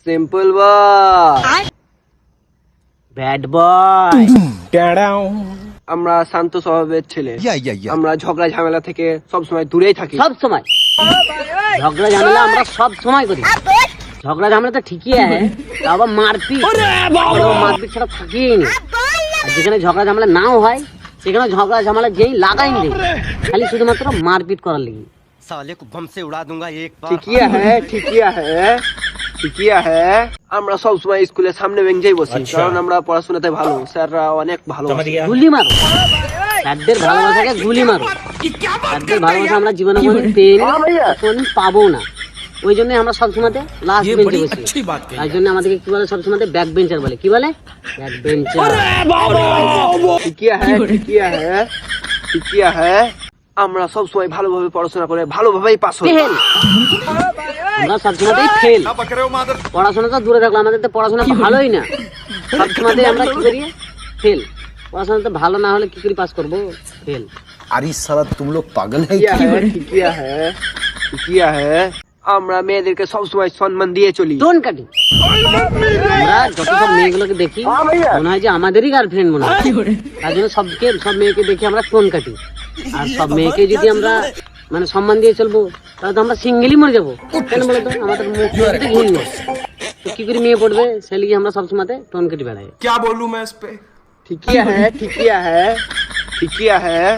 Simple বয়, bad boy. আমরা শান্ত স্বভাবের ছেলে, আমরা ঝগড়া ঝামেলা থেকে সবসময় দূরেই থাকি। সব সময় ঝগড়া ঝামেলা আমরা সব সময় করি। ঝগড়া ঝামেলা তো ঠিকই আছে, আবার মারপিট মারপিট ছাড়া থাকিই না। আর যেখানে ঝগড়া ঝামেলা নাও হয় সেখানে ঝগড়া ঝামেলা যেই লাগাই নেই, খালি শুধুমাত্র মারপিট করার লেগে। साले को बम से उड़ा दूंगा एक बार। ঠিকিয়া হ্যাঁ। আমরা সবসময় স্কুলের সামনে বেঞ্চেই বসি, কারণ আমরা পড়াশোনাতে ভালো, স্যাররা অনেক ভালো। গুলি মারো, স্যারদের ভালোবাসাকে গুলি মারো। স্যারদের ভালোবাসা আমরা জীবনে কোনোদিন পেয়ে কোনোদিন পাবো না। ওই জন্য আমরা সবসময় লাস্ট বেঞ্চে বসি। তাই জন্য আমাদেরকে কি বলে, সবসময় ব্যাক বেঞ্চার বলে। কি বলে? Back bencher. ঠিকিয়া হ্যাঁ। আমরা সবসময় ভালোভাবে পড়াশোনা করে ভালোভাবেই পাস হই। ফেল, আমরা সবসময়তেই ফেল। পড়াশোনা তো দূরে রাখলাম, আমাদের তো পড়াশোনা ভালোই না। সবসময়তেই আমরা কি করি? ফেল। পড়াশোনা তো ভালো না হলে কি করে পাস করবো? ফেল। अरे साला तुम लोग पागल है ঠিকিয়া হ্যাঁ। আমরা মেয়েদেরকে সবসময় সম্মান দিয়ে চলি। টোন কাটি। আমরা যত সব মেয়েগুলোকে দেখি মনে হয় যে আমাদেরই গার্লফ্রেন্ড মনে হয়। তার জন্য সব মেয়েকে দেখি আমরা টোন কাটি। আর সব মেয়েকে যদি আমরা মানে সম্মান দিয়ে চলবো তাহলে তো আমরা সিঙ্গেলই মরে যাবো। কেন বলতো? আমাদের মুখ ঘুম নেই, তো কি করে মেয়ে পড়বে? সে লিগে আমরা সবসময় টোন কাটি বেড়াই। क्या बोलूं मैं इस पे? ঠিকিয়া হ্যাঁ।